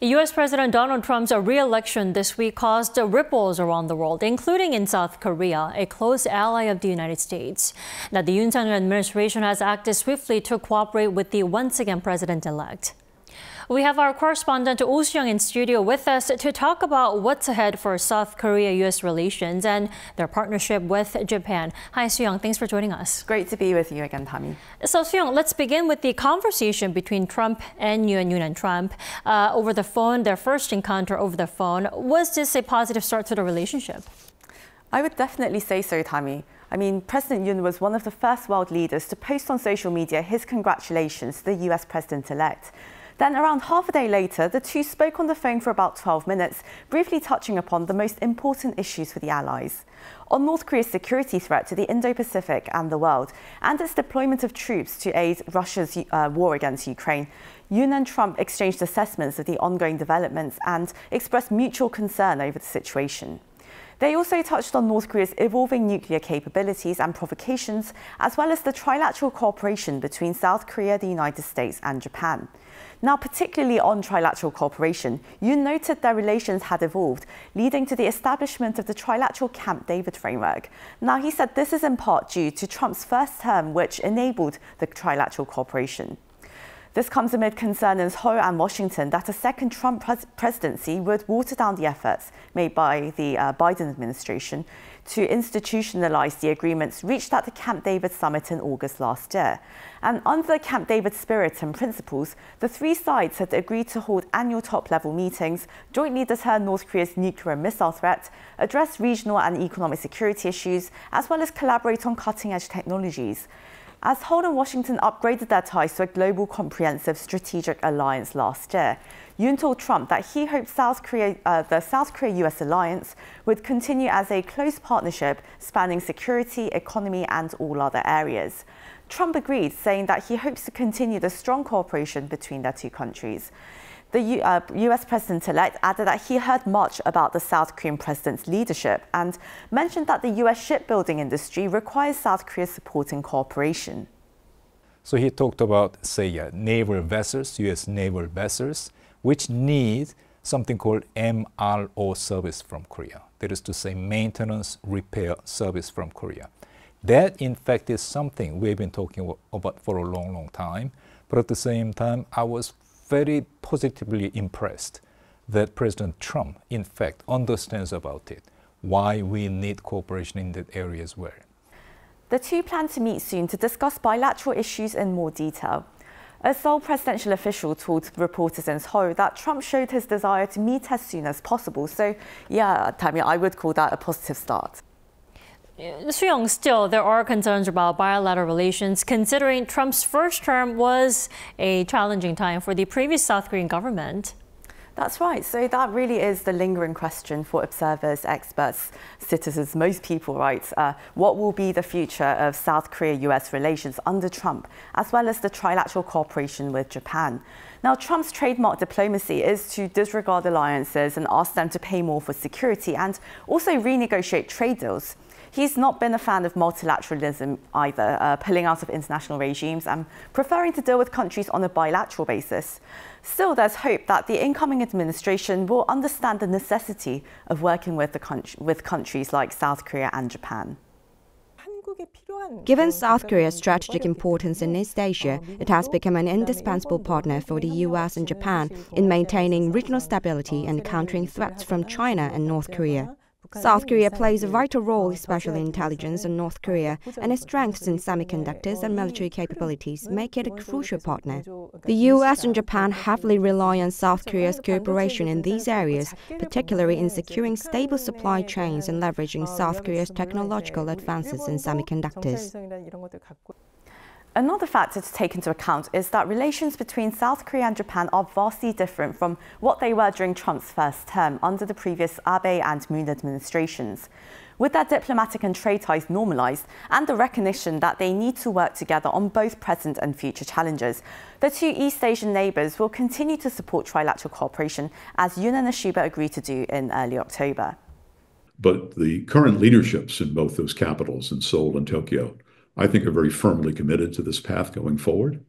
U.S. President Donald Trump's re-election this week caused ripples around the world, including in South Korea, a close ally of the United States. Now, the Yoon Suk-yeol administration has acted swiftly to cooperate with the once again president-elect. We have our correspondent Oh Soo-young in studio with us to talk about what's ahead for South Korea-U.S. relations and their partnership with Japan. Hi, Soo-young. Thanks for joining us. Great to be with you again, Tammy. So, Soo-young, let's begin with the conversation between Trump and Yoon and Trump over the phone, their first encounter over the phone. Was this a positive start to the relationship? I would definitely say so, Tammy. I mean, President Yoon was one of the first world leaders to post on social media his congratulations to the U.S. president-elect. Then around half a day later, the two spoke on the phone for about 12 minutes, briefly touching upon the most important issues for the allies. On North Korea's security threat to the Indo-Pacific and the world, and its deployment of troops to aid Russia's war against Ukraine, Yoon and Trump exchanged assessments of the ongoing developments and expressed mutual concern over the situation. They also touched on North Korea's evolving nuclear capabilities and provocations, as well as the trilateral cooperation between South Korea, the United States and Japan. Now, particularly on trilateral cooperation, Yoon noted their relations had evolved, leading to the establishment of the trilateral Camp David framework. Now, he said this is in part due to Trump's first term, which enabled the trilateral cooperation. This comes amid concern in Seoul and Washington that a second Trump presidency would water down the efforts made by the Biden administration to institutionalize the agreements reached at the Camp David summit in August last year. And under the Camp David spirit and principles, the three sides had agreed to hold annual top-level meetings, jointly deter North Korea's nuclear and missile threat, address regional and economic security issues, as well as collaborate on cutting-edge technologies. As Seoul and Washington upgraded their ties to a global comprehensive strategic alliance last year, Yoon told Trump that he hoped the South Korea-US alliance would continue as a close partnership spanning security, economy and all other areas. Trump agreed, saying that he hopes to continue the strong cooperation between their two countries. The U.S. president-elect added that he heard much about the South Korean president's leadership and mentioned that the U.S. shipbuilding industry requires South Korea's support and cooperation. So he talked about, say, naval vessels, U.S. naval vessels, which need something called MRO service from Korea. That is to say, maintenance, repair service from Korea. That, in fact, is something we've been talking about for a long, long time. But at the same time, I was very positively impressed that President Trump, in fact, understands about it, why we need cooperation in that area as well. The two plan to meet soon to discuss bilateral issues in more detail. A Seoul presidential official told reporters in Seoul that Trump showed his desire to meet as soon as possible. So, yeah, Tammy, I would call that a positive start. Soo-young, still, there are concerns about bilateral relations, considering Trump's first term was a challenging time for the previous South Korean government. That's right. So that really is the lingering question for observers, experts, citizens, most people, right? What will be the future of South Korea-US relations under Trump, as well as the trilateral cooperation with Japan? Now, Trump's trademark diplomacy is to disregard alliances and ask them to pay more for security and also renegotiate trade deals. He's not been a fan of multilateralism either, pulling out of international regimes and preferring to deal with countries on a bilateral basis. Still, there's hope that the incoming administration will understand the necessity of working with countries like South Korea and Japan. Given South Korea's strategic importance in East Asia, it has become an indispensable partner for the US and Japan in maintaining regional stability and countering threats from China and North Korea. South Korea plays a vital role, especially in intelligence on North Korea, and its strengths in semiconductors and military capabilities make it a crucial partner. The US and Japan heavily rely on South Korea's cooperation in these areas, particularly in securing stable supply chains and leveraging South Korea's technological advances in semiconductors. Another factor to take into account is that relations between South Korea and Japan are vastly different from what they were during Trump's first term under the previous Abe and Moon administrations. With their diplomatic and trade ties normalized and the recognition that they need to work together on both present and future challenges, the two East Asian neighbours will continue to support trilateral cooperation, as Yoon and Ashiba agreed to do in early October. But the current leaderships in both those capitals, in Seoul and Tokyo, I think are very firmly committed to this path going forward.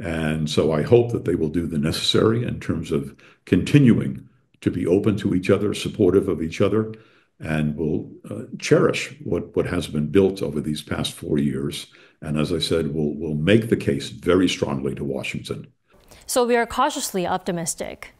And so I hope that they will do the necessary in terms of continuing to be open to each other, supportive of each other, and will cherish what has been built over these past 4 years. And as I said, we'll make the case very strongly to Washington. So we are cautiously optimistic.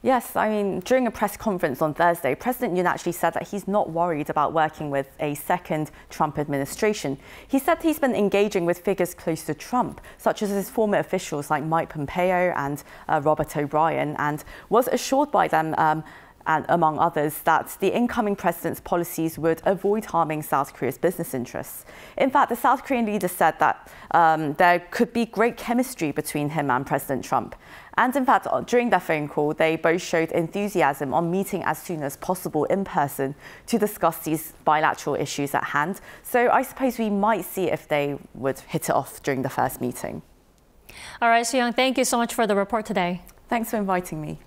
Yes, I mean, during a press conference on Thursday, President Yoon actually said that he's not worried about working with a second Trump administration. He said he's been engaging with figures close to Trump, such as his former officials like Mike Pompeo and Robert O'Brien, and was assured by them, and among others, that the incoming president's policies would avoid harming South Korea's business interests. In fact, the South Korean leader said that there could be great chemistry between him and President Trump. And in fact, during their phone call, they both showed enthusiasm on meeting as soon as possible in person to discuss these bilateral issues at hand. So I suppose we might see if they would hit it off during the first meeting. All right, Soo-young, thank you so much for the report today. Thanks for inviting me.